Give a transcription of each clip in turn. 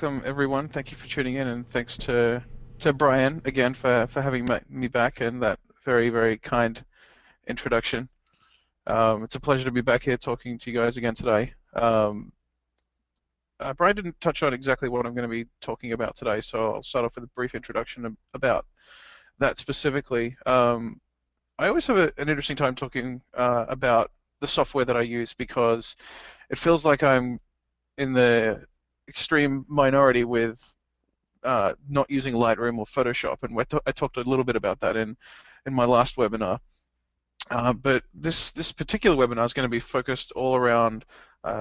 welcome everyone. Thank you for tuning in, and thanks to Brian again for having me back and that very kind introduction. It's a pleasure to be back here talking to you guys again today. Brian didn't touch on exactly what I'm going to be talking about today, so I'll start off with a brief introduction about that specifically. I always have an interesting time talking about the software that I use because it feels like I'm in the extreme minority with not using Lightroom or Photoshop, and I talked a little bit about that in my last webinar. But this particular webinar is going to be focused all around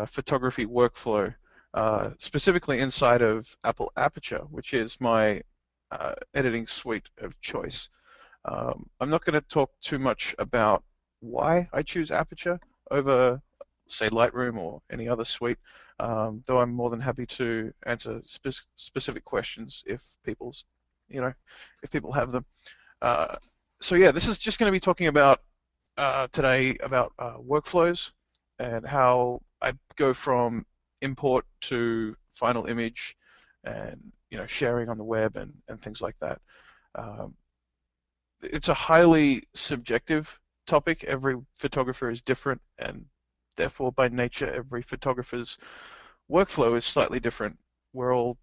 photography workflow, specifically inside of Apple Aperture, which is my editing suite of choice. I'm not going to talk too much about why I choose Aperture over, say, Lightroom or any other suite, though I'm more than happy to answer specific questions if if people have them. Uh, so yeah, this is just going to be talking about today about workflows and how I go from import to final image, and sharing on the web and things like that. Um, it's a highly subjective topic. Every photographer is different, and therefore, by nature, every photographer's workflow is slightly different. We're all,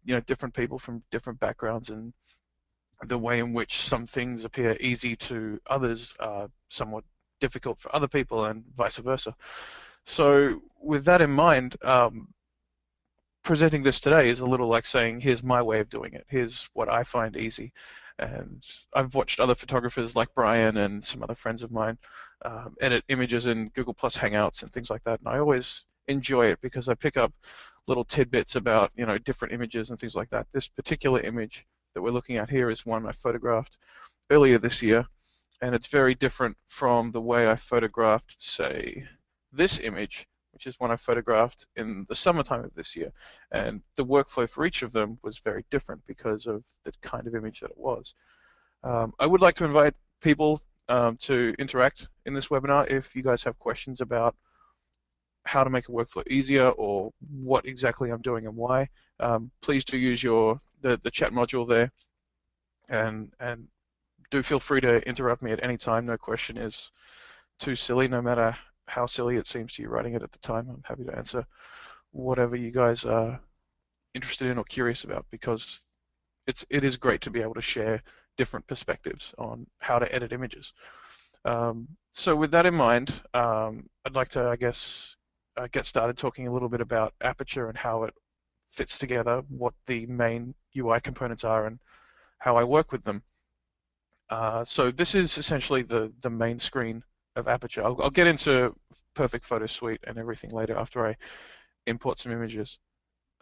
different people from different backgrounds, and the way in which some things appear easy to others are somewhat difficult for other people, and vice versa. So, with that in mind, presenting this today is a little like saying, here's my way of doing it. Here's what I find easy. And I've watched other photographers like Brian and some other friends of mine edit images in Google Plus Hangouts and things like that. And I always enjoy it because I pick up little tidbits about, different images and things like that. This particular image that we're looking at here is one I photographed earlier this year. And it's very different from the way I photographed, say, this image, which is one I photographed in the summertime of this year. And the workflow for each of them was very different because of the kind of image that it was. I would like to invite people to interact in this webinar if you guys have questions about how to make a workflow easier or what exactly I'm doing and why. Please do use the chat module there, and do feel free to interrupt me at any time. No question is too silly, no matter how silly it seems to you writing it at the time. I'm happy to answer whatever you guys are interested in or curious about, because it is great to be able to share different perspectives on how to edit images. So with that in mind, I'd like to, I guess, get started talking a little bit about Aperture and how it fits together, what the main UI components are, and how I work with them. So this is essentially the main screen of Aperture. I'll get into Perfect Photo Suite and everything later after I import some images.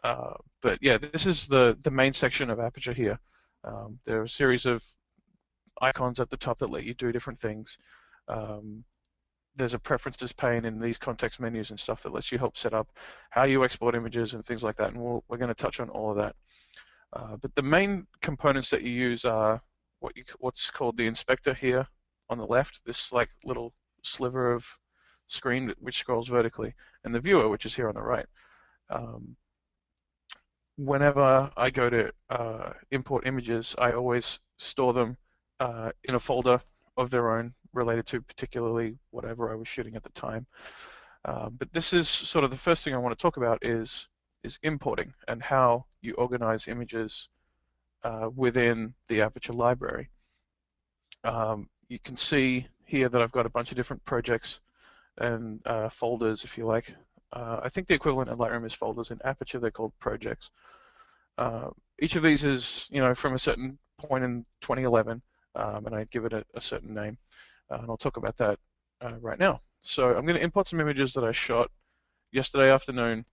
But yeah, this is the main section of Aperture here. There are a series of icons at the top that let you do different things. There's a preferences pane in these context menus and stuff that lets you help set up how you export images and things like that, and we're going to touch on all of that. But the main components that you use are what's called the inspector here on the left, this like little sliver of screen which scrolls vertically, and the viewer, which is here on the right. Whenever I go to import images, I always store them in a folder of their own related to particularly whatever I was shooting at the time. But this is sort of the first thing I want to talk about is importing and how you organize images within the Aperture library. You can see here that I've got a bunch of different projects and folders, if you like. I think the equivalent in Lightroom is folders. In Aperture, they're called projects. Each of these is, from a certain point in 2011, and I give it a certain name, and I'll talk about that right now. So I'm going to import some images that I shot yesterday afternoon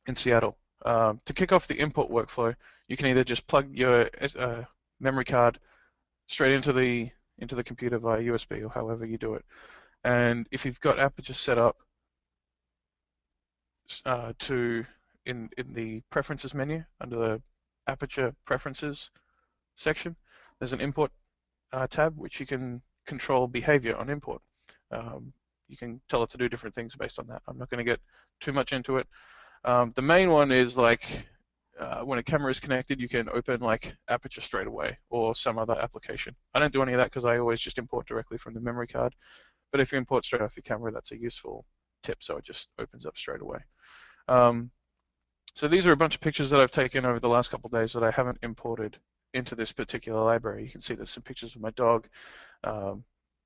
in Seattle. To kick off the import workflow, you can either just plug your memory card straight into the computer via USB or however you do it. And if you've got Aperture set up in the preferences menu under the Aperture preferences section, there's an import tab which you can control behavior on import. You can tell it to do different things based on that. I'm not going to get too much into it. The main one is like when a camera is connected, you can open like Aperture straight away or some other application. I don't do any of that because I always just import directly from the memory card. But if you import straight off your camera, that's a useful tip. So it just opens up straight away. Um, so these are a bunch of pictures that I've taken over the last couple of days that I haven't imported into this particular library. You can see there's some pictures of my dog, um,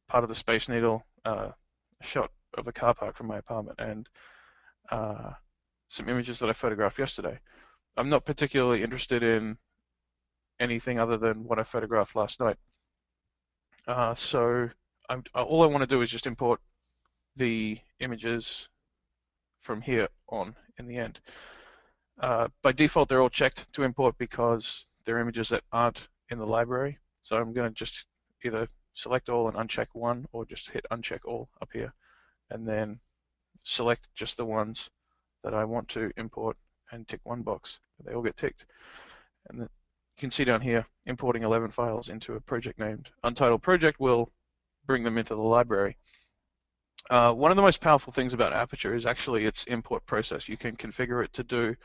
part of the Space Needle, a shot of a car park from my apartment, and uh, some images that I photographed yesterday. I'm not particularly interested in anything other than what I photographed last night. So all I want to do is just import the images from here on in the end. By default, they're all checked to import because they're images that aren't in the library. So I'm going to just either select all and uncheck one, or just hit uncheck all up here, and then select just the ones that I want to import and tick one box. They all get ticked. And then you can see down here, importing 11 files into a project named Untitled Project will bring them into the library. One of the most powerful things about Aperture is actually its import process. You can configure it to do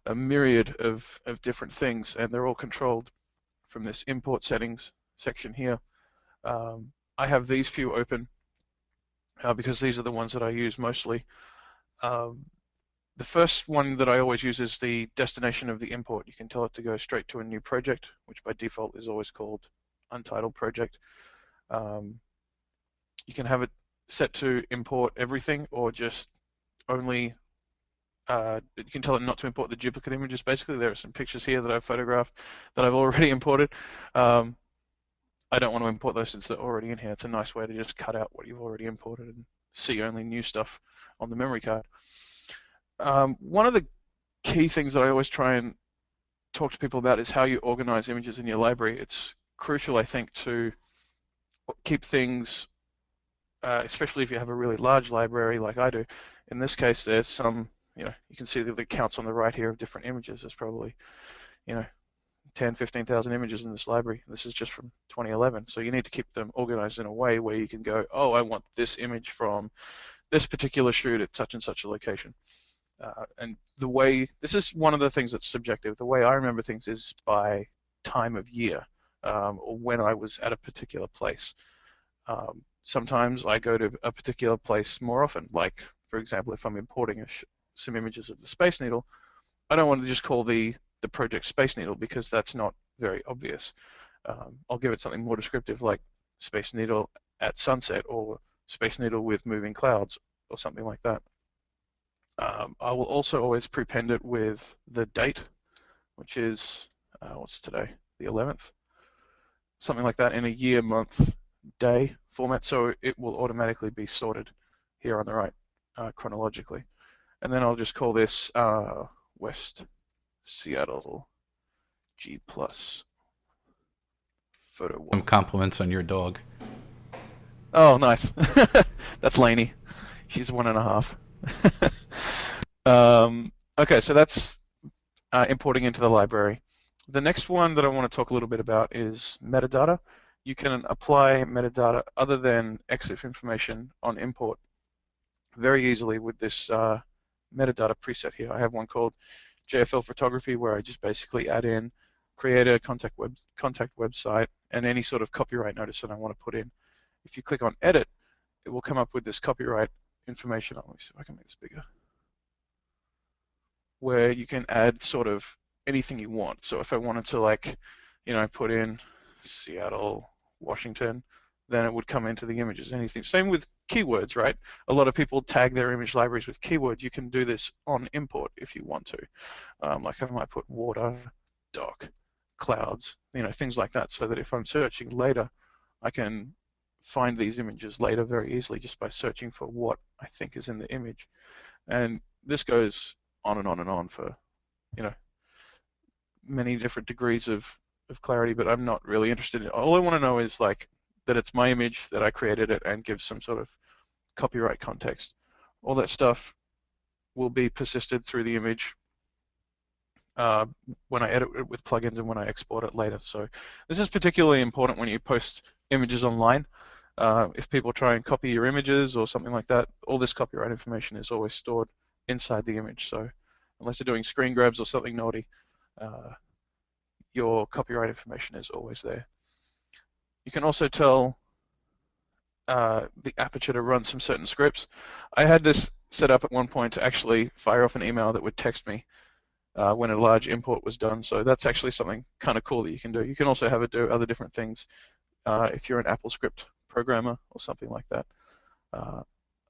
a myriad of different things, and they're all controlled from this import settings section here. I have these few open because these are the ones that I use mostly. The first one that I always use is the destination of the import. You can tell it to go straight to a new project, which by default is always called Untitled Project. You can have it set to import everything, or just only you can tell it not to import the duplicate images. Basically, there are some pictures here that I've photographed that I've already imported. I don't want to import those since they're already in here. It's a nice way to just cut out what you've already imported and see only new stuff on the memory card. One of the key things that I always try and talk to people about is how you organize images in your library. It's crucial, I think, to keep things, especially if you have a really large library like I do. In this case, there's some, you can see the counts on the right here of different images. There's probably, 10, 15,000 images in this library. This is just from 2011. So you need to keep them organized in a way where you can go, oh, I want this image from this particular shoot at such and such a location. And this is one of the things that's subjective. The way I remember things is by time of year, or when I was at a particular place. Sometimes I go to a particular place more often. Like, for example, if I'm importing some images of the Space Needle, I don't want to just call the project Space Needle because that's not very obvious. I'll give it something more descriptive like Space Needle at sunset, or Space Needle with moving clouds, or something like that. I will also always prepend it with the date, which is, what's today? The 11th? Something like that, in a year, month, day format, so it will automatically be sorted here on the right chronologically. And then I'll just call this West Seattle G plus photo 1. Some compliments on your dog. Oh, nice. That's Lainey. She's 1.5. Okay, so that's importing into the library. The next one that I want to talk a little bit about is metadata. You can apply metadata other than EXIF information on import very easily with this metadata preset here. I have one called JFL Photography where I just basically add in creator, contact website, and any sort of copyright notice that I want to put in. If you click on edit, it will come up with this copyright information. Let me see if I can make this bigger. Where you can add sort of anything you want. So if I wanted to put in Seattle, Washington, then it would come into the images. Anything. Same with keywords, right? A lot of people tag their image libraries with keywords. You can do this on import if you want to. Like I might put water, dock, clouds, things like that, so that if I'm searching later, I can find these images later very easily just by searching for what I think is in the image. And this goes on and on and on for, many different degrees of clarity, but I'm not really interested in it. All I want to know is that it's my image, that I created it, and give some sort of copyright context. All that stuff will be persisted through the image when I edit it with plugins and when I export it later. So this is particularly important when you post images online. If people try and copy your images or something like that, all this copyright information is always stored inside the image. So unless they're doing screen grabs or something naughty, uh, your copyright information is always there. You can also tell the Aperture to run some certain scripts. I had this set up at one point to actually fire off an email that would text me when a large import was done. So that's actually something kind of cool that you can do. You can also have it do other different things if you're an AppleScript programmer or something like that. Uh,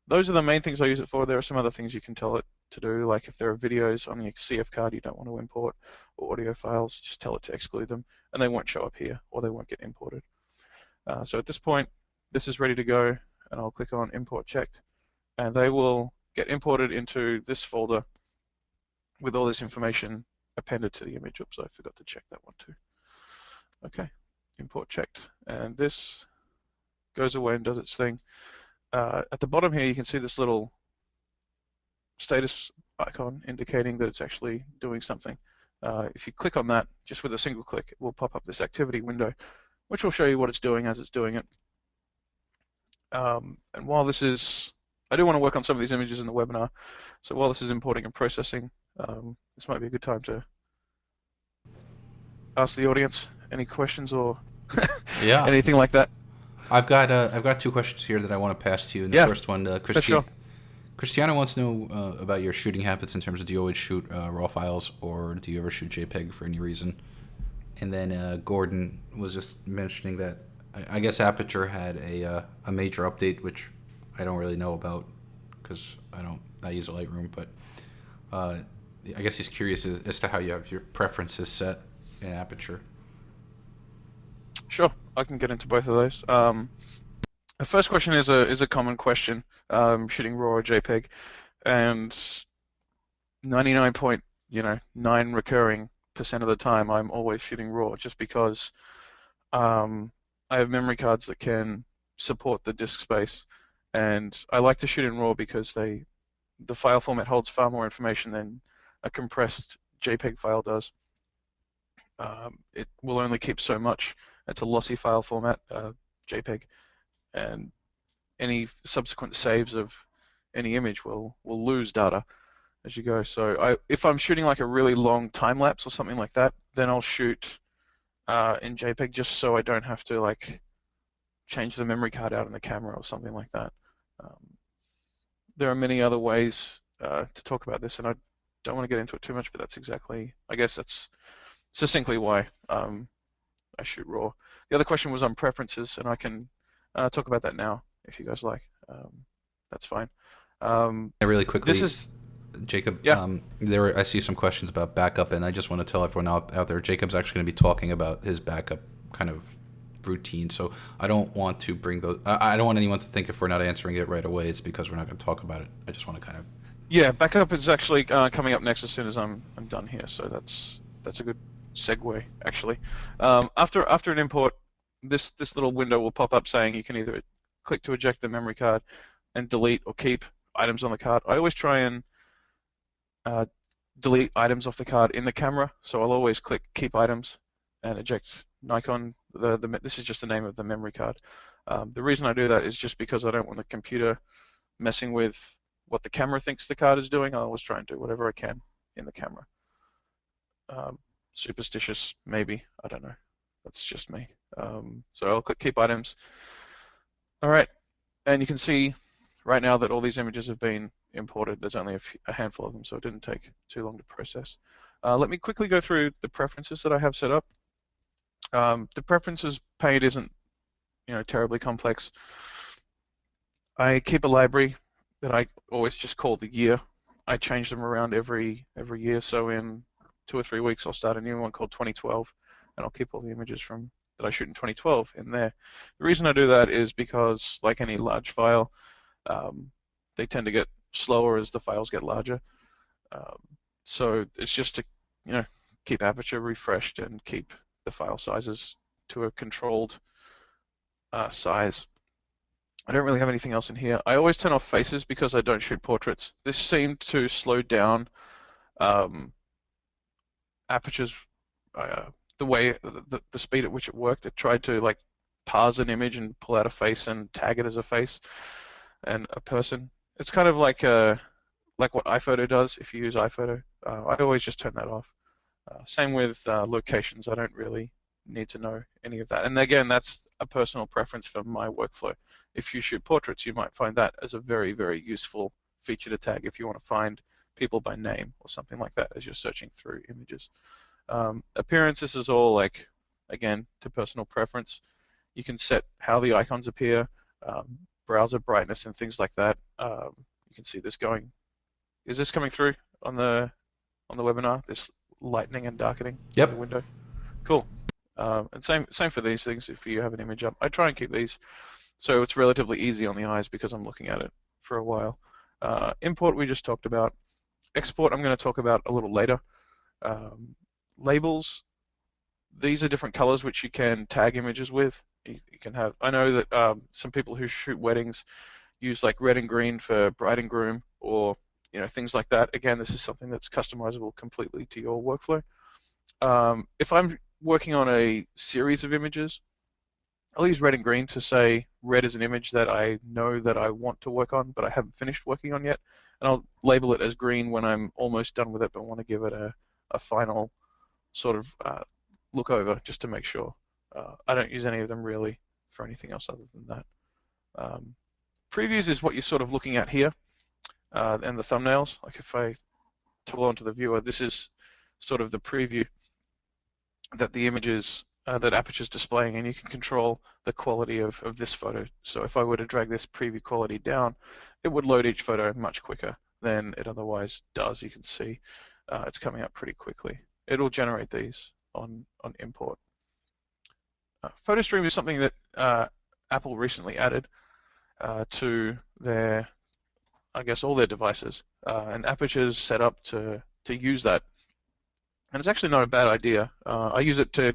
those are the main things I use it for. There are some other things you can tell it to do, like if there are videos on the CF card you don't want to import, or audio files, just tell it to exclude them, and they won't show up here, or they won't get imported. So at this point, this is ready to go, and I'll click on Import Checked, and they will get imported into this folder with all this information appended to the image. Oops, I forgot to check that one too. Okay, import checked, and this goes away and does its thing. At the bottom here, you can see this little status icon indicating that it's actually doing something. If you click on that, just with a single click, it will pop up this activity window, which will show you what it's doing as it's doing it. And while this is, I do want to work on some of these images in the webinar, so while this is importing and processing, this might be a good time to ask the audience any questions or Yeah, anything like that. I've got two questions here that I want to pass to you. And the Yeah, first one, for sure. Christiana wants to know about your shooting habits in terms of do you always shoot raw files or do you ever shoot JPEG for any reason? And then Gordon was just mentioning that I guess Aperture had a major update, which I don't really know about because I use Lightroom, but uh, I guess he's curious as to how you have your preferences set in Aperture. Sure, I can get into both of those. The first question is a common question, shooting RAW or JPEG, and 99 point, 9 recurring percent of the time I'm always shooting RAW just because um, I have memory cards that can support the disk space, and I like to shoot in RAW because the file format holds far more information than a compressed JPEG file does. It will only keep so much. It's a lossy file format, JPEG, and any subsequent saves of any image will lose data as you go. So if I'm shooting like a really long time lapse or something like that, then I'll shoot in JPEG just so I don't have to like change the memory card out in the camera or something like that. Um, there are many other ways to talk about this, and I don't want to get into it too much, but that's exactly, I guess that's succinctly why I shoot RAW. The other question was on preferences, and I can talk about that now if you guys like. That's fine. Um, Really this quickly, is, Jacob, yeah, I see some questions about backup, and I just want to tell everyone out there, Jacob's actually going to be talking about his backup kind of routine. So I don't want to bring those. I don't want anyone to think if we're not answering it right away, it's because we're not going to talk about it. I just want to kind of. yeah. Backup is actually coming up next as soon as I'm done here, so that's a good segue actually. After an import, this little window will pop up saying you can either click to eject the memory card and delete or keep items on the card. I always try and uh, delete items off the card in the camera, so I'll always click keep items and eject Nikon. This is just the name of the memory card. The reason I do that is just because I don't want the computer messing with what the camera thinks the card is doing. I always try and do whatever I can in the camera. Um, Superstitious, maybe. I don't know. That's just me. So I'll click keep items. All right, and you can see right now that all these images have been imported. There's only a handful of them, so it didn't take too long to process. Let me quickly go through the preferences that I have set up. The preferences page isn't, terribly complex. I keep a library that I always just call the year. I change them around every year, so in 2 or 3 weeks I'll start a new one called 2012, and I'll keep all the images from that I shoot in 2012 in there. The reason I do that is because, like any large file, um, they tend to get slower as the files get larger. Um, so it's just to, keep Aperture refreshed and keep the file sizes to a controlled size. I don't really have anything else in here. I always turn off faces because I don't shoot portraits. This seemed to slow down um, Aperture's the way the speed at which it worked. It tried to like parse an image and pull out a face and tag it as a face and a person. It's kind of like what iPhoto does if you use iPhoto. I always just turn that off. Same with locations. I don't really need to know any of that. And again, that's a personal preference for my workflow. If you shoot portraits, you might find that as a very, very useful feature to tag if you want to find people by name or something like that as you're searching through images. Appearance, this is all like, again, to personal preference. You can set how the icons appear, browser brightness, and things like that. You can see this going. Is this coming through on the webinar? This lightening and darkening of the Yep. window. Cool. And same for these things. If you have an image up, I try and keep these so it's relatively easy on the eyes because I'm looking at it for a while. Import we just talked about. Export I'm going to talk about a little later. Labels, these are different colors which you can tag images with. You can have. I know that some people who shoot weddings use like red and green for bride and groom, or things like that. Again, this is something that's customizable completely to your workflow. If I'm working on a series of images, I'll use red and green to say red is an image that I know that I want to work on, but I haven't finished working on yet. And I'll label it as green when I'm almost done with it, but want to give it a final sort of look over just to make sure. I don't use any of them really for anything else other than that. Previews is what you're sort of looking at here, and the thumbnails. Like if I toggle onto the viewer, this is sort of the preview that the images that Aperture is displaying, and you can control the quality of this photo. So if I were to drag this preview quality down, it would load each photo much quicker than it otherwise does. You can see it's coming up pretty quickly. It'll generate these on import. Photo stream is something that Apple recently added to their, I guess, all their devices, and Aperture's set up to use that. And it's actually not a bad idea. I use it to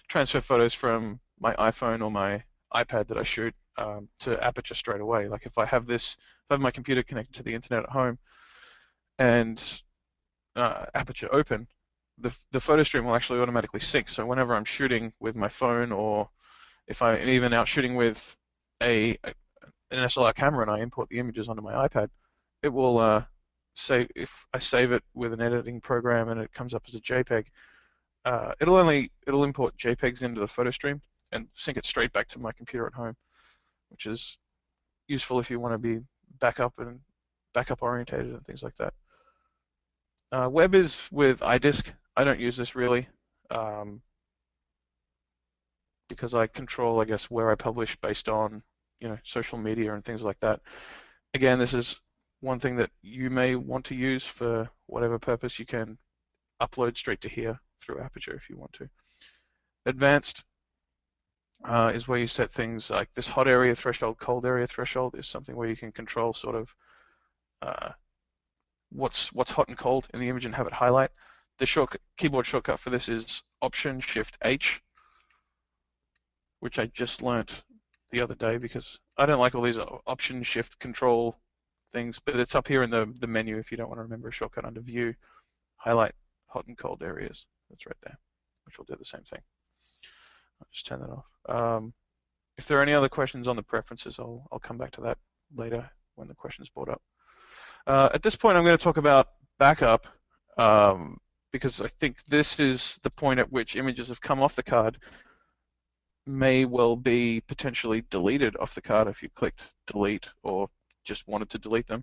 transfer photos from my iPhone or my iPad that I shoot to Aperture straight away. Like if I have my computer connected to the internet at home and Aperture open, the photo stream will actually automatically sync. So whenever I'm shooting with my phone, or if I'm even out shooting with an SLR camera and I import the images onto my iPad, it will say, if I save it with an editing program and it comes up as a JPEG, it'll import JPEGs into the photo stream and sync it straight back to my computer at home, which is useful if you want to be backup orientated and things like that. Web is with iDisk. I don't use this really because I control, I guess, where I publish based on social media and things like that. Again, this is one thing that you may want to use for whatever purpose. You can upload straight to here through Aperture if you want to. Advanced is where you set things like this hot area threshold, cold area threshold is something where you can control sort of what's hot and cold in the image and have it highlight. The keyboard shortcut for this is Option-Shift-H, which I just learnt the other day because I don't like all these Option-Shift-Control things, but it's up here in the menu if you don't want to remember a shortcut. Under View, highlight hot and cold areas. That's right there, which will do the same thing. I'll just turn that off. If there are any other questions on the preferences, I'll come back to that later when the question's brought up. At this point, I'm going to talk about backup because I think this is the point at which images have come off the card may well be potentially deleted off the card if you clicked delete or just wanted to delete them.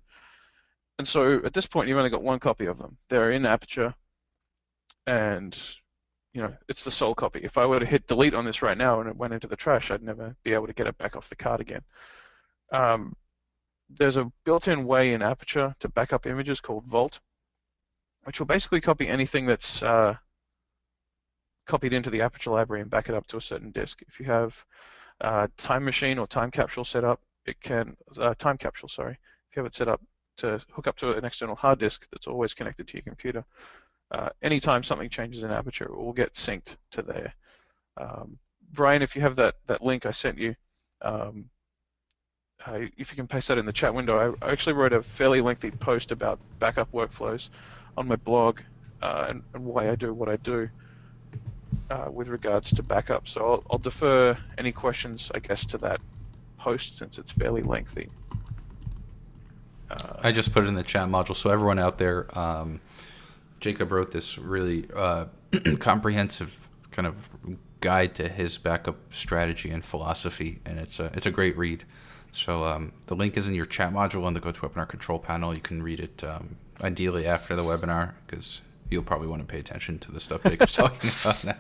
And so at this point, you've only got one copy of them. They're in Aperture, and it's the sole copy. If I were to hit delete on this right now and it went into the trash, I'd never be able to get it back off the card again. There's a built-in way in Aperture to back up images called Vault, which will basically copy anything that's copied into the Aperture library and back it up to a certain disk. If you have Time Machine or Time Capsule set up, it can Time Capsule, sorry. If you have it set up to hook up to an external hard disk that's always connected to your computer, anytime something changes in Aperture, it will get synced to there. Brian, if you have that link I sent you, if you can paste that in the chat window, I actually wrote a fairly lengthy post about backup workflows on my blog and why I do what I do with regards to backup. So I'll defer any questions, I guess, to that post since it's fairly lengthy. I just put it in the chat module, so everyone out there, Jacob wrote this really comprehensive kind of guide to his backup strategy and philosophy, and it's a great read. So the link is in your chat module on the GoToWebinar control panel. You can read it ideally after the webinar because you'll probably want to pay attention to the stuff Jacob's talking about now.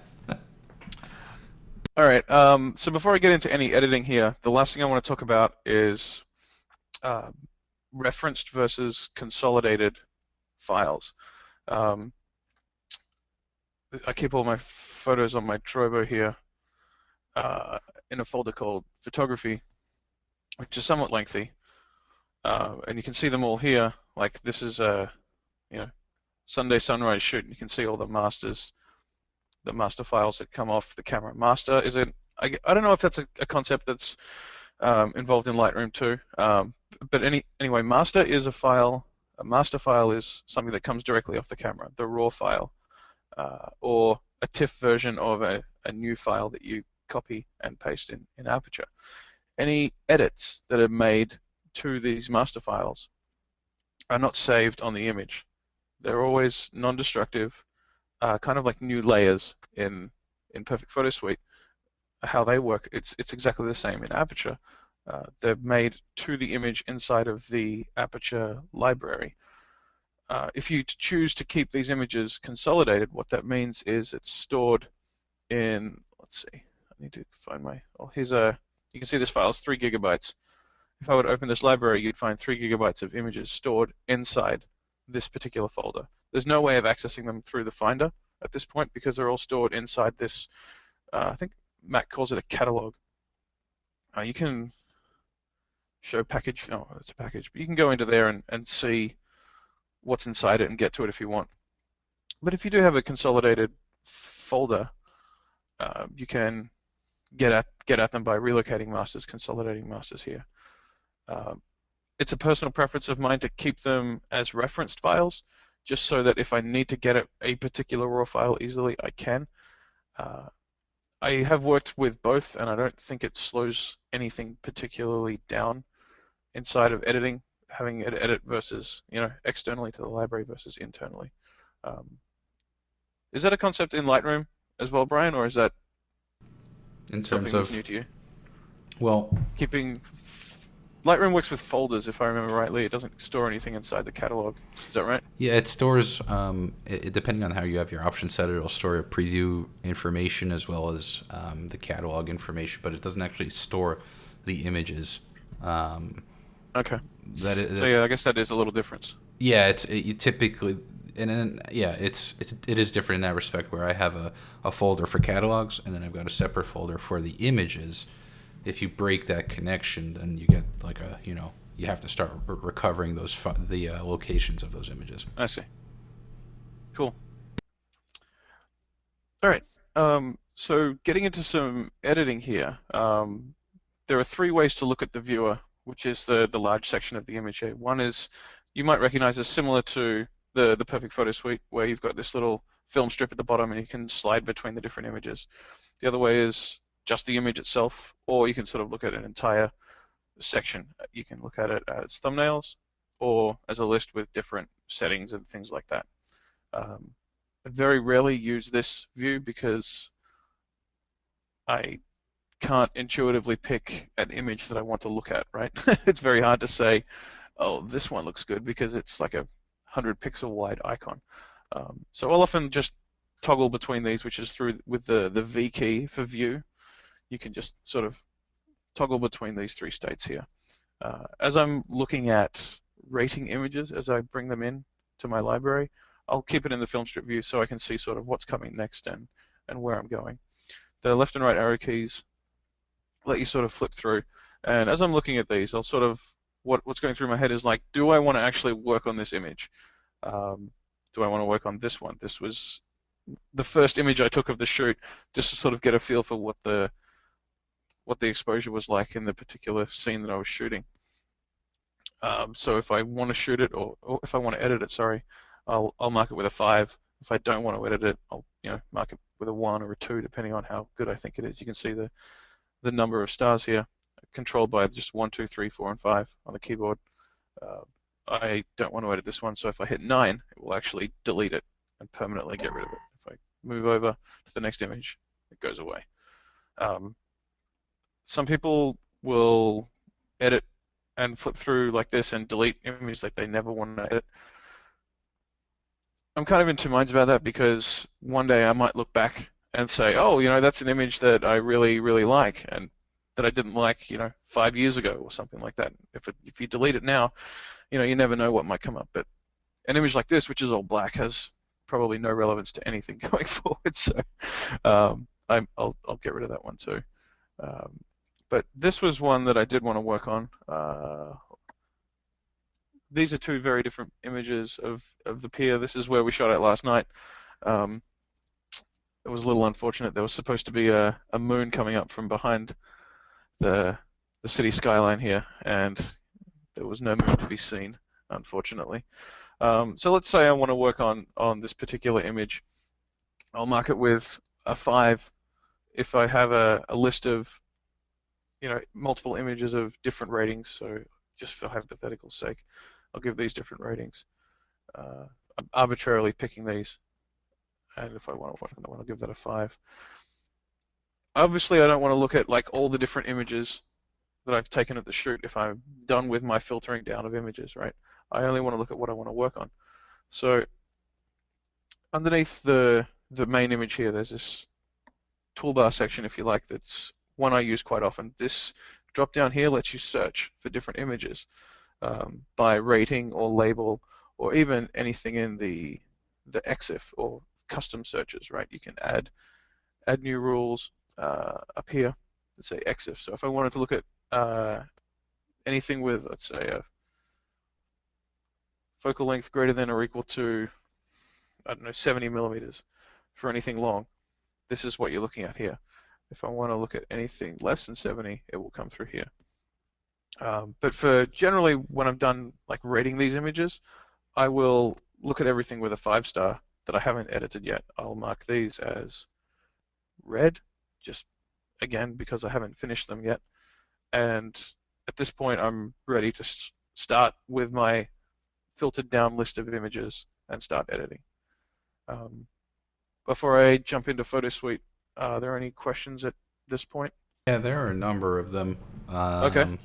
All right. So before I get into any editing here, the last thing I want to talk about is uh, referenced versus consolidated files. Um, I keep all my photos on my Drobo here in a folder called photography, which is somewhat lengthy, and you can see them all here. Like this is a Sunday sunrise shoot. You can see all the master files that come off the camera. Master is it? I don't know if that's a concept that's involved in Lightroom too. But anyway, master is a file. A master file is something that comes directly off the camera, the raw file, or a TIFF version of a new file that you copy and paste in Aperture. Any edits that are made to these master files are not saved on the image. They're always non-destructive, kind of like new layers in Perfect Photo Suite. How they work, it's exactly the same in Aperture. They're made to the image inside of the Aperture library. If you choose to keep these images consolidated, what that means is it's stored in, let's see, I need to find you can see this file is 3 gigabytes. If I would open this library, you'd find 3 gigabytes of images stored inside this particular folder. There's no way of accessing them through the Finder at this point because they're all stored inside this, I think Mac calls it a catalog. You can show package, oh, it's a package, but you can go into there and see what's inside it and get to it if you want. But if you do have a consolidated folder, you can get at them by relocating masters, consolidating masters here. It's a personal preference of mine to keep them as referenced files, just so that if I need to get at a particular raw file easily, I can. I have worked with both, and I don't think it slows anything particularly down inside of editing, having it edit versus, externally to the library versus internally. Um, is that a concept in Lightroom as well, Brian, or is that In terms something that's new of, to you? well, Keeping Lightroom works with folders, if I remember rightly. It doesn't store anything inside the catalog. Is that right? yeah, it stores, depending on how you have your options set, it'll store your preview information as well as the catalog information, but it doesn't actually store the images. Um, Okay. that, So it, yeah, I guess that is a little difference. yeah, you typically, and then yeah, it is different in that respect where I have a folder for catalogs and then I've got a separate folder for the images. If you break that connection, then you get like you have to start recovering the locations of those images. I see. Cool. All right. So getting into some editing here, there are 3 ways to look at the viewer, which is the large section of the image here. One is you might recognize as similar to the Perfect Photo Suite, where you've got this little film strip at the bottom and you can slide between the different images. The other way is just the image itself, or you can sort of look at an entire section. You can look at it as thumbnails or as a list with different settings and things like that. Um, I very rarely use this view because I can't intuitively pick an image that I want to look at, right? It's very hard to say, oh, this one looks good because it's like a 100 pixel wide icon. So I'll often just toggle between these, which is through with the V key for view. You can just sort of toggle between these 3 states here. As I'm looking at rating images as I bring them in to my library, I'll keep it in the film strip view so I can see sort of what's coming next and where I'm going. The left and right arrow keys let you sort of flip through. And as I'm looking at these, I'll sort of, what's going through my head is like, do I want to actually work on this image? Do I want to work on this one? This was the first image I took of the shoot, just to sort of get a feel for what the exposure was like in the particular scene that I was shooting. So if I want to shoot it, or if I want to edit it, sorry, I'll mark it with a 5. If I don't want to edit it, I'll mark it with a 1 or a 2, depending on how good I think it is. You can see the number of stars here, controlled by just 1, 2, 3, 4, and 5 on the keyboard. I don't want to edit this one, so if I hit 9, it will actually delete it and permanently get rid of it. If I move over to the next image, it goes away. Um, some people will edit and flip through like this and delete images like they never want to edit. I'm kind of in two minds about that because one day I might look back and say, oh, that's an image that I really, really like and that I didn't like, 5 years ago or something like that. If you delete it now, you never know what might come up. But an image like this, which is all black, has probably no relevance to anything going forward. So I'll get rid of that one too. Um, but this was one that I did want to work on. These are two very different images of the pier. This is where we shot it last night. Um, it was a little unfortunate. There was supposed to be a moon coming up from behind the the city skyline here, and there was no moon to be seen, unfortunately. So let's say I want to work on this particular image. I'll mark it with a 5 if I have a list of multiple images of different ratings. So just for hypothetical sake, I'll give these different ratings. I'm arbitrarily picking these, and if I want to work on that one, I'll give that a 5. Obviously, I don't want to look at like all the different images that I've taken at the shoot if I'm done with my filtering down of images, right? I only want to look at what I want to work on. So underneath the main image here, there's this toolbar section, if you like, that's one I use quite often. This drop down here lets you search for different images by rating or label or even anything in the EXIF or custom searches, right? You can add new rules up here. Let's say EXIF. So if I wanted to look at anything with, let's say, a focal length greater than or equal to, I don't know, 70 millimeters for anything long, this is what you're looking at here. If I want to look at anything less than 70, it will come through here. But for generally when I'm done like rating these images, I will look at everything with a 5-star that I haven't edited yet. I'll mark these as red, just again because I haven't finished them yet. And at this point, I'm ready to start with my filtered down list of images and start editing. Um, Before I jump into PhotoSuite, are there any questions at this point? Yeah, there are a number of them. Okay. Um,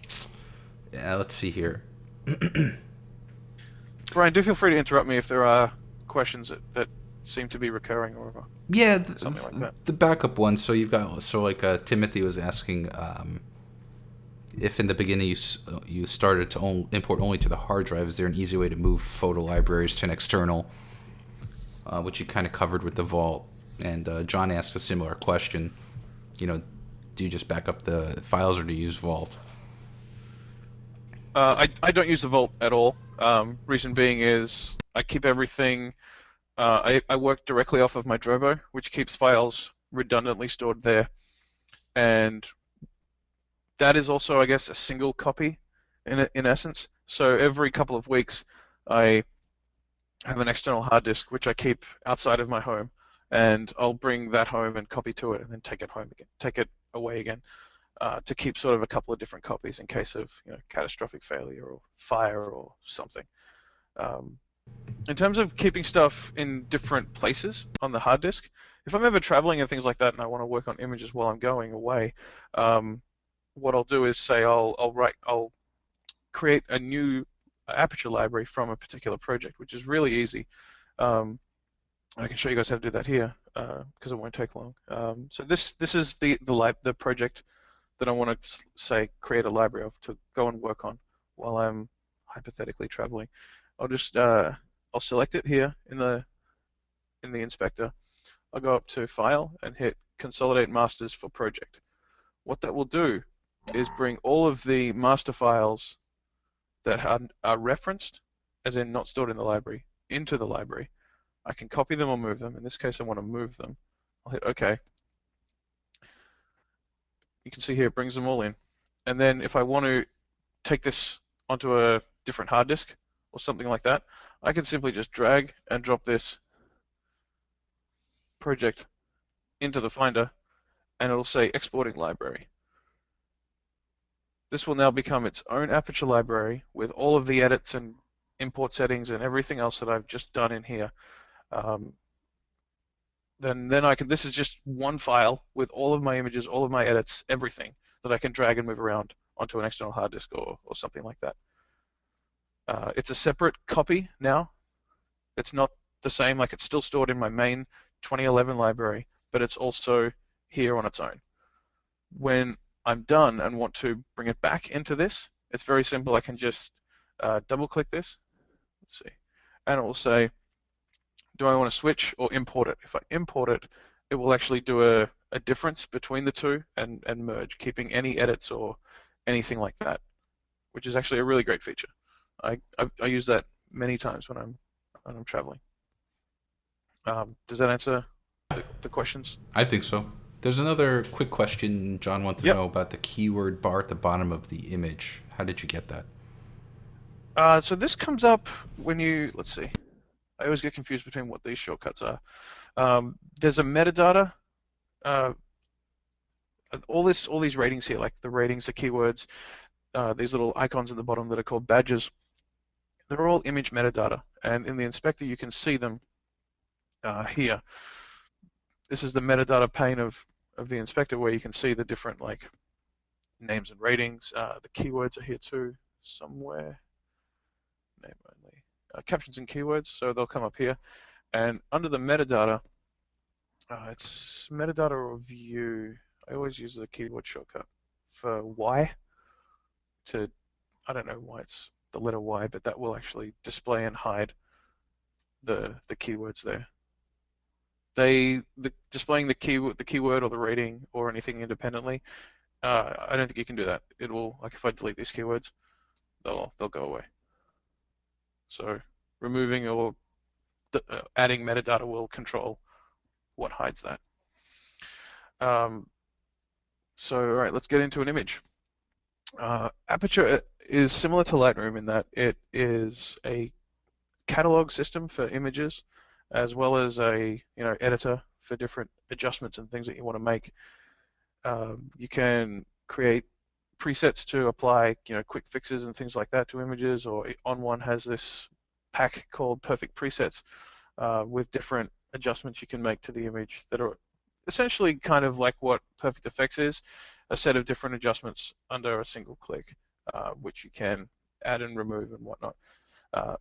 yeah, let's see here. Brian, do feel free to interrupt me if there are questions that seem to be recurring or Yeah, something like that. the backup ones. So you've got like Timothy was asking if in the beginning you started to import only to the hard drive. Is there an easy way to move photo libraries to an external, which you kind of covered with the vault? And John asked a similar question. You know, do you just back up the files or do you use Vault? I don't use the Vault at all. Reason being is I keep everything. I work directly off of my Drobo, which keeps files redundantly stored there, and that is also, I guess, a single copy in essence. So every couple of weeks, I have an external hard disk which I keep outside of my home, and I'll bring that home and copy to it, and then take it home again, take it away again, to keep sort of a couple of different copies in case of catastrophic failure or fire or something. Um, in terms of keeping stuff in different places on the hard disk, if I'm ever traveling and things like that, and I want to work on images while I'm going away, um, what I'll do is say I'll create a new Aperture library from a particular project, which is really easy. Um, I can show you guys how to do that here because it won't take long. So this is the project that I want to say create a library of to go and work on while I'm hypothetically traveling. I'll select it here in the inspector. I'll go up to File and hit Consolidate Masters for Project. What that will do is bring all of the master files that are referenced, as in not stored in the library, into the library. I can copy them or move them. In this case, I want to move them. I'll hit OK. You can see here it brings them all in. And then if I want to take this onto a different hard disk or something like that, I can simply just drag and drop this project into the Finder, and it'll say Exporting Library. This will now become its own Aperture library with all of the edits and import settings and everything else that I've just done in here. Um, then I can. This is just one file with all of my images, all of my edits, everything that I can drag and move around onto an external hard disk or something like that. It's a separate copy now. It's not the same. Like it's still stored in my main 2011 library, but it's also here on its own. When I'm done and want to bring it back into this, it's very simple. I can just double click this. Let's see, and it will say, do I want to switch or import it? If I import it, it will actually do a difference between the two and merge, keeping any edits or anything like that, which is actually a really great feature. I use that many times when I'm traveling. Does that answer the questions? I think so. There's another quick question John wanted to Yep. know about the keyword bar at the bottom of the image. How did you get that? So this comes up when you, let's see. I always get confused between what these shortcuts are. There's a metadata. Uh, all these ratings here, like the ratings, the keywords, these little icons at the bottom that are called badges. They're all image metadata, and in the inspector you can see them here. This is the metadata pane of the inspector where you can see the different like names and ratings. The keywords are here too somewhere. Name only. Captions and keywords, so they'll come up here. And under the metadata, it's metadata or view. I always use the keyboard shortcut for Y to, I don't know why it's the letter Y, but that will actually display and hide the keywords there. Displaying the keyword or the rating or anything independently. I don't think you can do that. It will, like if I delete these keywords, they'll go away. So removing or adding metadata will control what hides that. Um, so all right, let's get into an image. Aperture is similar to Lightroom in that it is a catalog system for images, as well as a editor for different adjustments and things that you want to make. You can create presets to apply quick fixes and things like that to images, or On One has this pack called Perfect Presets with different adjustments you can make to the image that are essentially kind of like what Perfect Effects is, a set of different adjustments under a single click, which you can add and remove and whatnot.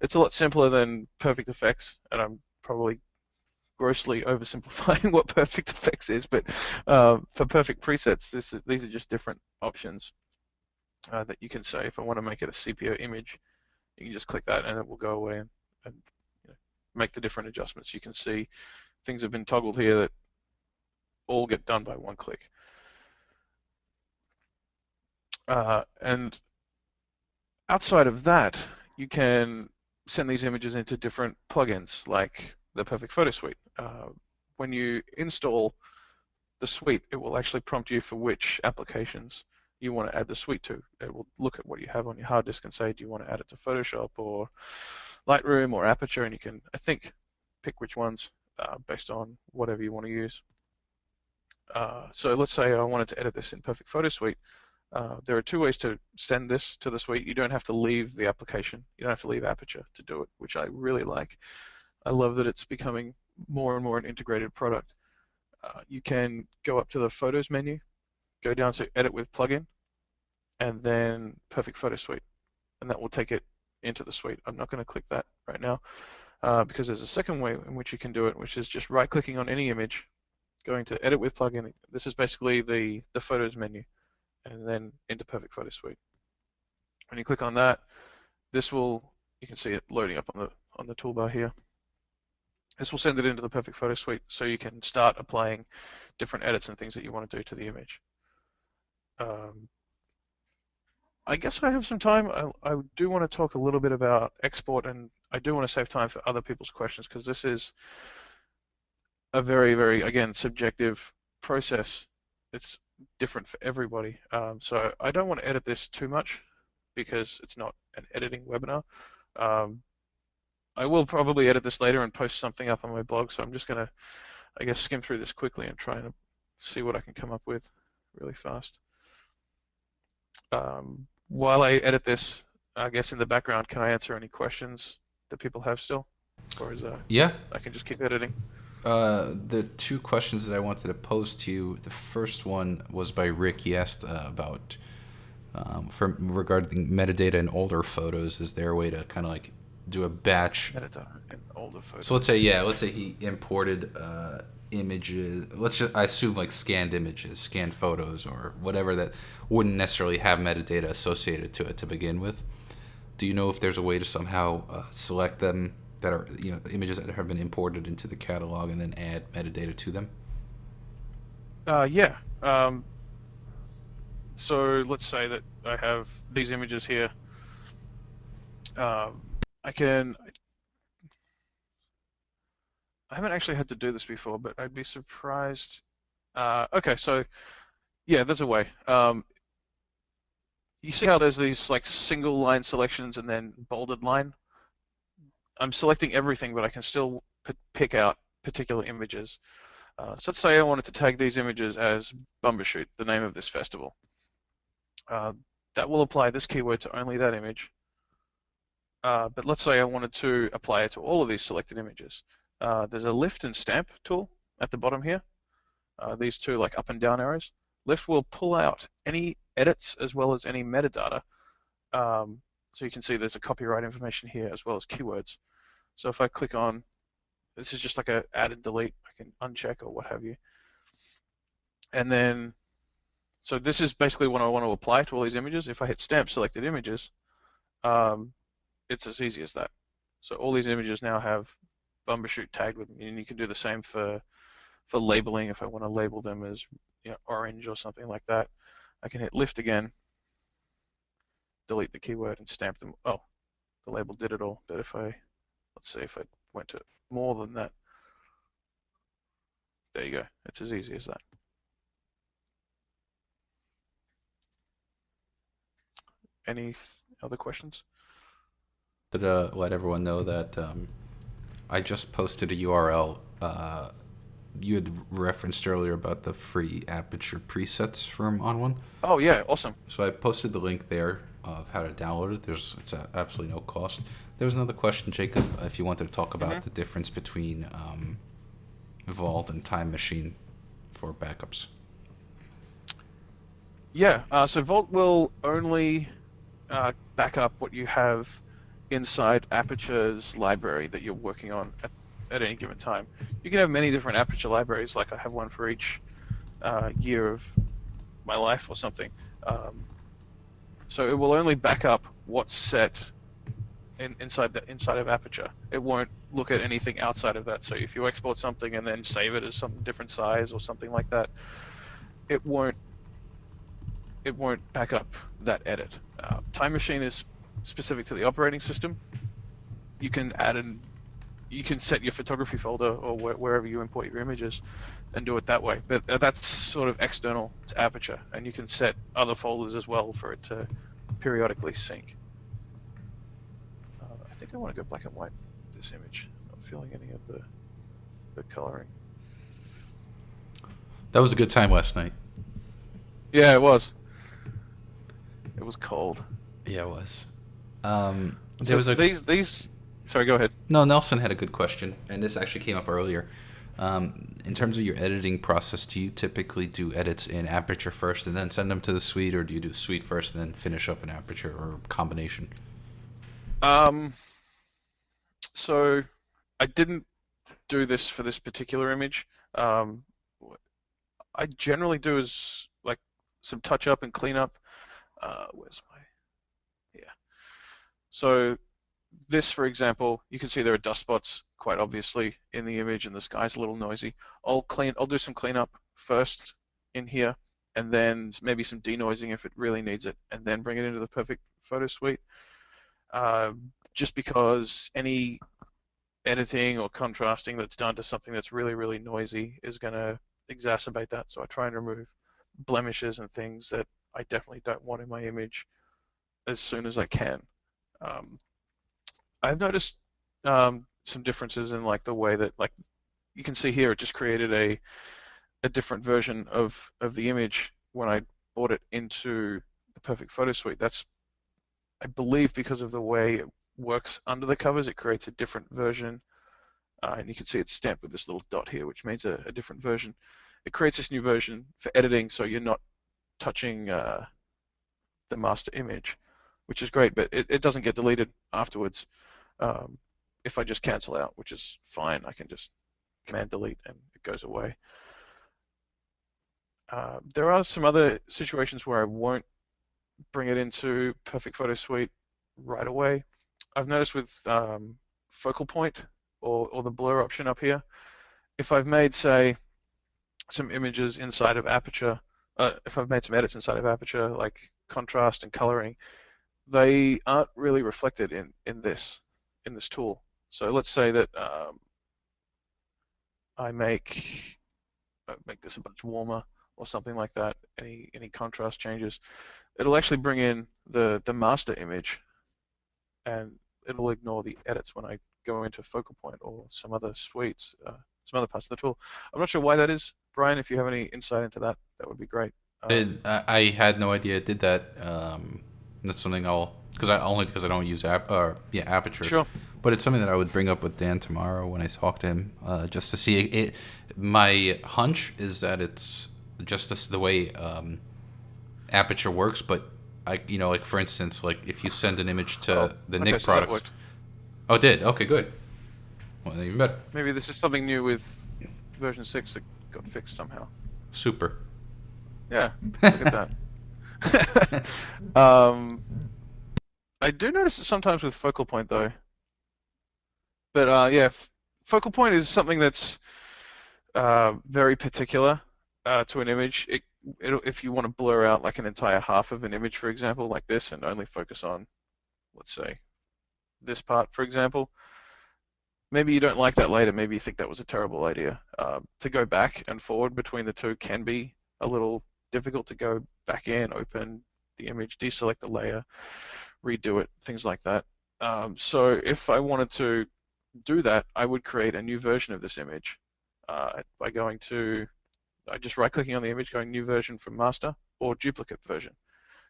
It's a lot simpler than Perfect Effects, and I'm probably grossly oversimplifying what Perfect Effects is, but for Perfect Presets, these are just different options that you can say. If I want to make it a sepia image, you can just click that and it will go away and make the different adjustments. You can see things have been toggled here that all get done by one click. And outside of that, you can send these images into different plugins like the Perfect Photo Suite. When you install the suite, it will actually prompt you for which applications you want to add the suite to. It will look at what you have on your hard disk and say, do you want to add it to Photoshop or Lightroom or Aperture? And you can, I think, pick which ones based on whatever you want to use. So let's say I wanted to edit this in Perfect Photo Suite. There are two ways to send this to the suite. You don't have to leave the application. You don't have to leave Aperture to do it, which I really like. I love that it's becoming more and more an integrated product. You can go up to the Photos menu, go down to Edit with Plugin, and then Perfect Photo Suite, and that will take it into the suite. I'm not going to click that right now because there's a second way in which you can do it, which is just right-clicking on any image, going to Edit with Plugin. This is basically the Photos menu, and then into Perfect Photo Suite. When you click on that, you can see it loading up on the toolbar here. This will send it into the Perfect Photo Suite so you can start applying different edits and things that you want to do to the image. I guess I have some time. I do want to talk a little bit about export, and I do want to save time for other people's questions because this is a very, very, again, subjective process. It's different for everybody. So I don't want to edit this too much because it's not an editing webinar. I will probably edit this later and post something up on my blog, so I'm just going to, I guess, skim through this quickly and try and see what I can come up with really fast. While I edit this, I guess in the background, can I answer any questions that people have still? Or is Yeah, I can just keep editing? The two questions that I wanted to pose to you. The first one was by Rick. He asked about for regarding metadata in older photos. Is there a way to kind of like do a batch? Metadata in older So let's say photos. yeah, let's say he imported images. Let's just I assume like scanned images, scanned photos, or whatever that wouldn't necessarily have metadata associated to it to begin with. Do you know if there's a way to somehow select them that are images that have been imported into the catalog and then add metadata to them? Yeah. So let's say that I have these images here. I can. I haven't actually had to do this before, but I'd be surprised. Okay, so yeah, there's a way. You see how there's these like single line selections and then bolded line? I'm selecting everything, but I can still pick out particular images. So let's say I wanted to tag these images as Bumbershoot, the name of this festival. Uh, that will apply this keyword to only that image. But let's say I wanted to apply it to all of these selected images. There's a lift and stamp tool at the bottom here. These two like up and down arrows. Lift will pull out any edits as well as any metadata. So you can see there's a copyright information here as well as keywords. So if I click on, this is just like a add and delete. I can uncheck or what have you. And then, so this is basically what I want to apply to all these images. If I hit stamp selected images, um, it's as easy as that. So all these images now have Bumbershoot tagged with me, and you can do the same for labeling if I want to label them as orange or something like that. I can hit lift again, delete the keyword, and stamp them. Oh, the label did it all. But if I, let's see if I went to more than that, there you go. It's as easy as that. Any other questions? To let everyone know that I just posted a URL. You had referenced earlier about the free Aperture presets from On One. Oh yeah, awesome. So I posted the link there of how to download it. It's absolutely no cost. There was another question, Jacob, if you wanted to talk hmm about the difference between Vault and Time Machine for backups. Yeah, so Vault will only back up what you have inside Aperture's library that you're working on at any given time. You can have many different Aperture libraries, like I have one for each year of my life or something. Um, so it will only back up what's set inside of Aperture. It won't look at anything outside of that. So if you export something and then save it as some different size or something like that, it won't it won't back up that edit. Time Machine is specific to the operating system. You can add in, you can set your photography folder or wherever you import your images and do it that way. But that's sort of external to Aperture, and you can set other folders as well for it to periodically sync. I think I want to go black and white with this image. I'm not feeling any of the coloring. That was a good time last night. Yeah, it was. It was cold. Yeah, it was. There So was a these. Sorry, go ahead. no. Nelson had a good question, and this actually came up earlier. In terms of your editing process, do you typically do edits in Aperture first and then send them to the suite, or do you do suite first and then finish up in Aperture, or combination? Um, so I didn't do this for this particular image. Um, I generally do is like some touch up and clean up. Where's my yeah? So this, for example, you can see there are dust spots quite obviously in the image, and the sky's a little noisy. I'll do some cleanup first in here, and then maybe some denoising if it really needs it, and then bring it into the perfect photo suite. Uh, just because any editing or contrasting that's done to something that's really, really noisy is going to exacerbate that. So I try and remove blemishes and things that I definitely don't want in my image as soon as I can. Um, I've noticed some differences in like the way that like you can see here it just created a different version of the image when I brought it into the perfect photo suite. That's I believe because of the way it works under the covers, it creates a different version and you can see it's stamped with this little dot here, which means a different version. It creates this new version for editing, so you're not touching the master image, which is great, but it doesn't get deleted afterwards. Um, if I just cancel out, which is fine, I can just command delete and it goes away. There are some other situations where I won't bring it into Perfect Photo Suite right away. I've noticed with focal point or the blur option up here, if I've made, say, some images inside of Aperture, if I've made some edits inside of Aperture, like contrast and coloring, they aren't really reflected in this tool. So let's say that I make this a bunch warmer or something like that. Any contrast changes, it'll actually bring in the master image, and it'll ignore the edits when I go into focal point or some other suites, some other parts of the tool. I'm not sure why that is, Brian. If you have any insight into that, that would be great. I had no idea it did that. That's something I'll because I don't use Aperture, Sure. but it's something that I would bring up with Dan tomorrow when I talk to him, just to see it. My hunch is that it's just the way Aperture works, but like for instance, like if you send an image Oh, to the okay, Nick so that product. worked. Oh, it did. Okay, good. Well, even better. Maybe this is something new with version 6 that got fixed somehow. Super. Yeah, look at that. um, I do notice it sometimes with focal point though. But yeah, focal point is something that's very particular to an image. If you want to blur out like an entire half of an image, for example, like this, and only focus on, let's say, this part, for example, maybe you don't like that later. Maybe you think that was a terrible idea. To go back and forward between the two can be a little difficult to go back in, open the image, deselect the layer, redo it, things like that. So if I wanted to do that, I would create a new version of this image by going to, just right-clicking on the image, going new version from master or duplicate version.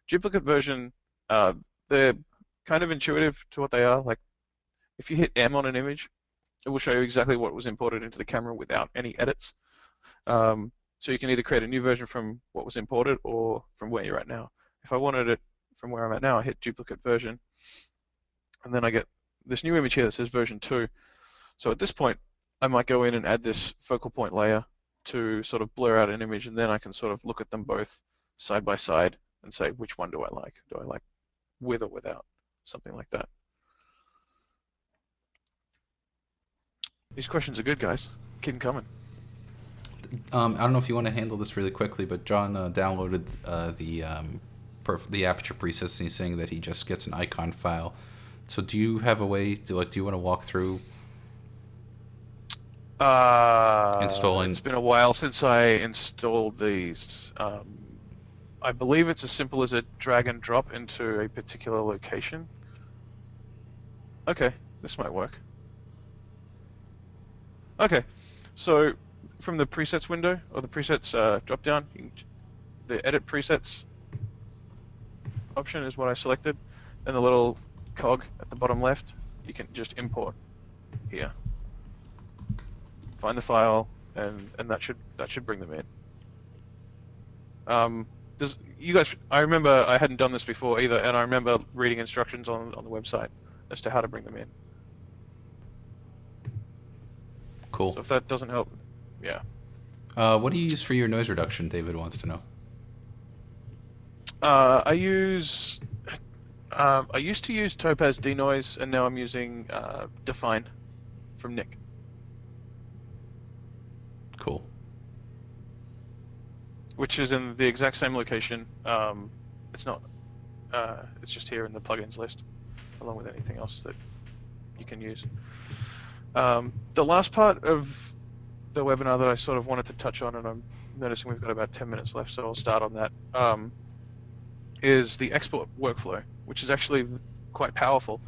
Duplicate version, uh, they're kind of intuitive to what they are. Like if you hit M on an image, it will show you exactly what was imported into the camera without any edits. So you can either create a new version from what was imported or from where you're at now. If I wanted it from where I'm at now, I hit duplicate version, and then I get this new image here that says version 2. So at this point, I might go in and add this focal point layer to sort of blur out an image, and then I can sort of look at them both side by side and say, which one do I like? Do I like with or without? Something like that. These questions are good, guys. Keep them coming. I don't know if you want to handle this really quickly, but John downloaded the Aperture presets, and he's saying that he just gets an icon file. So do you have a way to do you want to walk through installing? It's been a while since I installed these. I believe it's as simple as a drag and drop into a particular location. Okay, this might work. Okay, so from the presets window or the presets drop down, the edit presets option is what I selected, and the little cog at the bottom left, you can just import here. Find the file, and that should bring them in. Does you guys? I remember I hadn't done this before either, and I remember reading instructions on the website as to how to bring them in. Cool. So if that doesn't help, yeah. What do you use for your noise reduction? David wants to know. I use. I used to use Topaz Denoise, and now I'm using Define from Nick. Cool. Which is in the exact same location. It's not. It's just here in the plugins list, along with anything else that you can use. The last part of the webinar that I sort of wanted to touch on, and I'm noticing we've got about 10 minutes left, so I'll start on that, is the export workflow, which is actually quite powerful.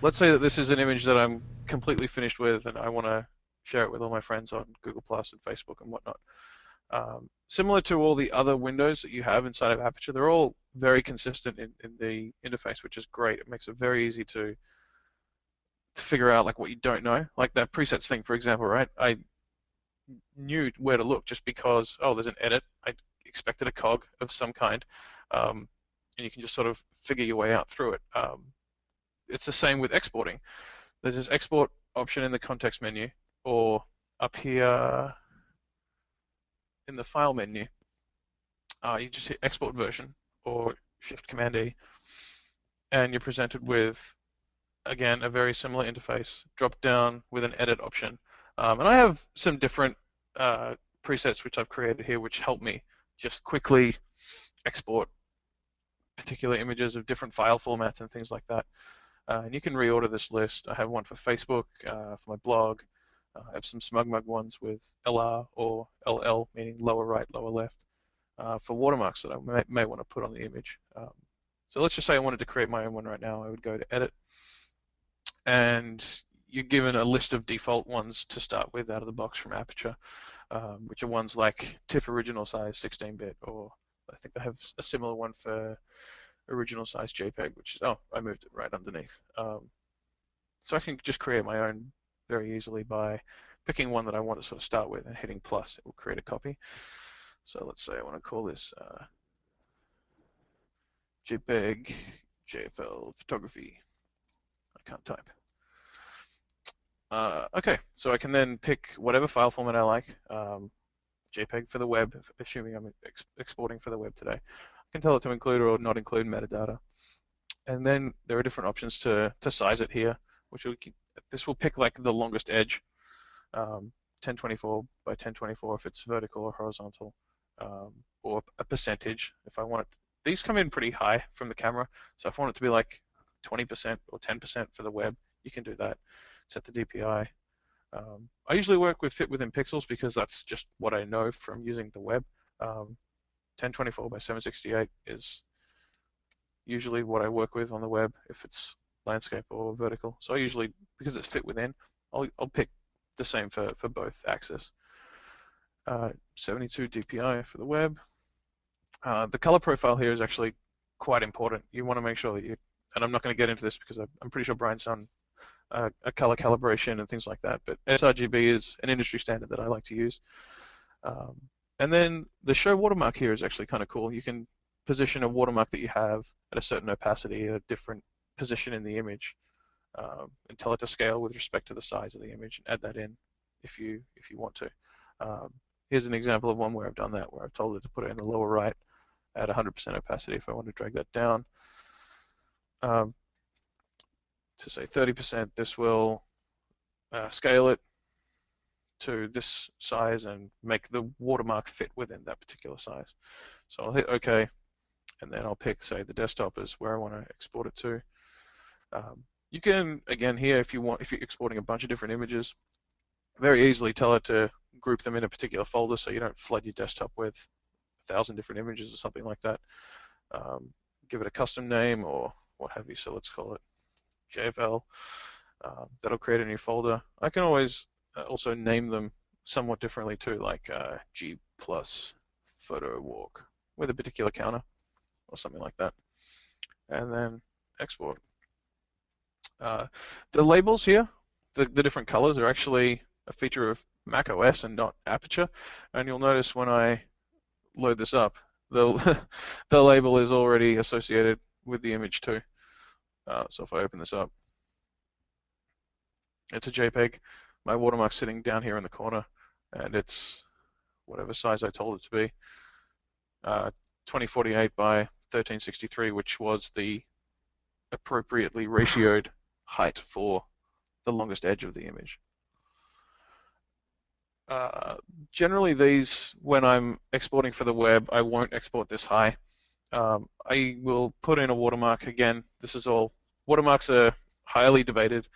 Let's say that this is an image that I'm completely finished with, and I want to share it with all my friends on Google Plus and Facebook and whatnot. Similar to all the other windows that you have inside of Aperture, they're all very consistent in the interface, which is great. It makes it very easy to to figure out like what you don't know, like that presets thing, for example, right? I knew where to look just because, oh, there's an edit. I expected a cog of some kind, and you can just sort of figure your way out through it. It's the same with exporting. There's this export option in the context menu, or up here in the file menu. You just hit export version or Shift Command E, and you're presented with, again, a very similar interface. Drop down with an edit option, and I have some different uh, presets which I've created here, which help me just quickly export particular images of different file formats and things like that. And you can reorder this list. I have one for Facebook, for my blog. I have some SmugMug ones with LR or LL, meaning lower right, lower left, for watermarks that I may want to put on the image. So let's just say I wanted to create my own one right now. I would go to Edit, and you're given a list of default ones to start with out of the box from Aperture, which are ones like TIFF original size 16-bit, or I think they have a similar one for original size JPEG, which is, oh, I moved it right underneath. So I can just create my own very easily by picking one that I want to sort of start with and hitting plus. It will create a copy. So let's say I want to call this JPEG JFL photography. I can't type. Okay, so I can then pick whatever file format I like. JPEG for the web, assuming I'm exporting for the web today. I can tell it to include or not include metadata. And then there are different options to size it here, which this will pick like the longest edge, 1024 by 1024 if it's vertical or horizontal, or a percentage if I want it. These come in pretty high from the camera, so if I want it to be like 20% or 10% for the web, you can do that. Set the DPI. I usually work with fit within pixels because that's just what I know from using the web. 1024 by 768 is usually what I work with on the web if it's landscape or vertical. So I usually, because it's fit within, I'll pick the same for both axes. 72 DPI for the web. The color profile here is actually quite important. You want to make sure that you, and I'm not going to get into this because I'm pretty sure Brian's done a color calibration and things like that, but sRGB is an industry standard that I like to use. And then the show watermark here is actually kind of cool. You can position a watermark that you have at a certain opacity at a different position in the image, and tell it to scale with respect to the size of the image and add that in if you want to. Here's an example of one where I've done that, where I've told it to put it in the lower right at 100% opacity if I want to drag that down. To say 30%, this will scale it to this size and make the watermark fit within that particular size. So I'll hit OK, and then I'll pick, say, the desktop as where I want to export it to. You can, again, here, if you're exporting a bunch of different images, very easily tell it to group them in a particular folder so you don't flood your desktop with 1,000 different images or something like that. Give it a custom name or what have you. So let's call it JFL. That'll create a new folder. I can always also name them somewhat differently too, like G plus photo walk with a particular counter or something like that. And then export. The labels here, the different colors, are actually a feature of Mac OS and not Aperture. And you'll notice when I load this up, the the label is already associated with the image too. So if I open this up, it's a JPEG. My watermark's sitting down here in the corner, and it's whatever size I told it to be. 2048 by 1363, which was the appropriately ratioed height for the longest edge of the image. Generally, these, when I'm exporting for the web, I won't export this high. I will put in a watermark. Again, this is all, watermarks are highly debated.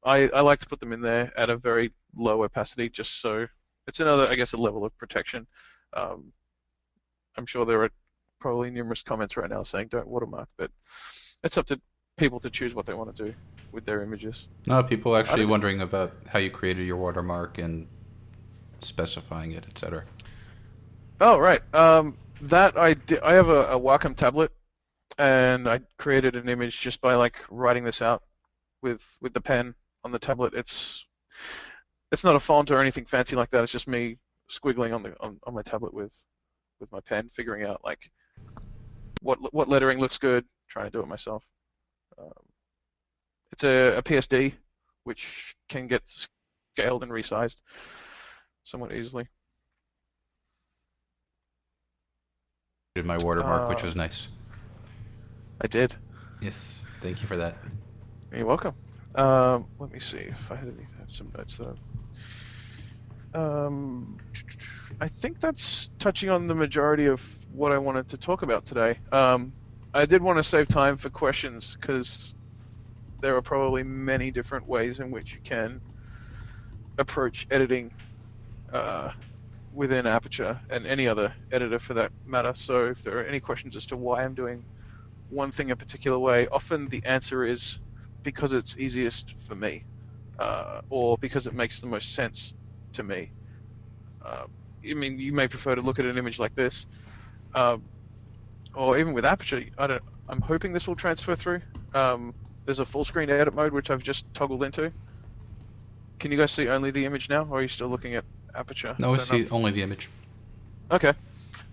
I like to put them in there at a very low opacity, just so it's another, I guess, a level of protection. I'm sure there are probably numerous comments right now saying don't watermark, but it's up to people to choose what they want to do with their images. No, people I actually don't, wondering about how you created your watermark and specifying it, etc. oh, right. That I did, I have a Wacom tablet, and I created an image just by like writing this out with the pen on the tablet. It's not a font or anything fancy like that. It's just me squiggling on my tablet with my pen, figuring out like what lettering looks good, trying to do it myself. Um, it's a PSD, which can get scaled and resized somewhat easily. Did my watermark, which Uh, was nice. I did. Yes, thank you for that. You're welcome. Let me see if I had some notes that I think that's touching on the majority of what I wanted to talk about today. I did want to save time for questions because there are probably many different ways in which you can approach editing uh, within Aperture and any other editor for that matter. So if there are any questions as to why I'm doing one thing a particular way, often the answer is because it's easiest for me, or because it makes the most sense to me. Uh, I mean, you may prefer to look at an image like this, uh, or even with Aperture. I don't. I'm hoping this will transfer through. There's a full screen edit mode which I've just toggled into. Can you guys see only the image now, or are you still looking at Aperture? No, I I don't know. see only the image. Okay.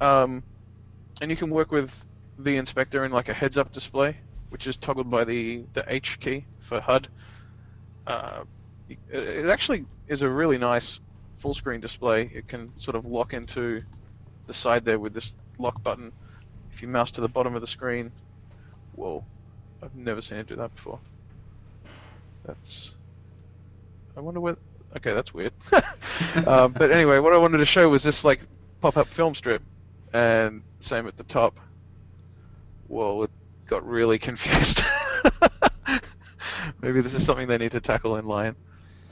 Um, and you can work with the inspector in like a heads-up display, which is toggled by the H key for HUD. Uh, it actually is a really nice full screen display. It can sort of lock into the side there with this lock button. If you mouse to the bottom of the screen, whoa, I've never seen it do that before. That's, I wonder where, okay, that's weird. But anyway, what I wanted to show was this like pop-up film strip, and same at the top. Whoa, it got really confused. Maybe this is something they need to tackle in Lion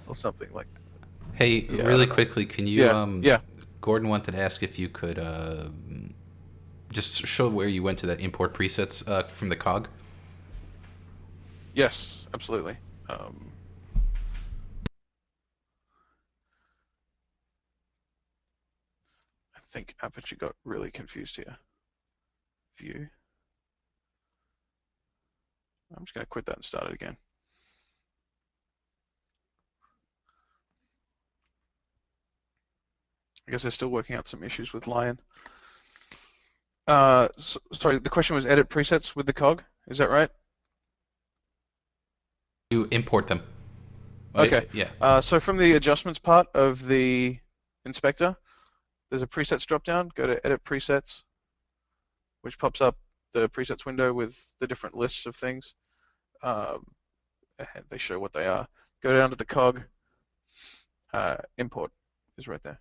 or something like. Hey, Yeah, I really don't know. quickly, can you Yeah, yeah, Gordon wanted to ask if you could just show where you went to that import presets from the cog. yes, absolutely. Um, I think Aperture got really confused here. View. I'm just going to quit that and start it again. I guess they're still working out some issues with Lion. Sorry, the question was edit presets with the cog. Is that right? You import them. Okay. Yeah. So from the adjustments part of the inspector, there's a presets dropdown. Go to edit presets, which pops up the presets window with the different lists of things. Um, and they show what they are. Go down to the cog. Import is right there.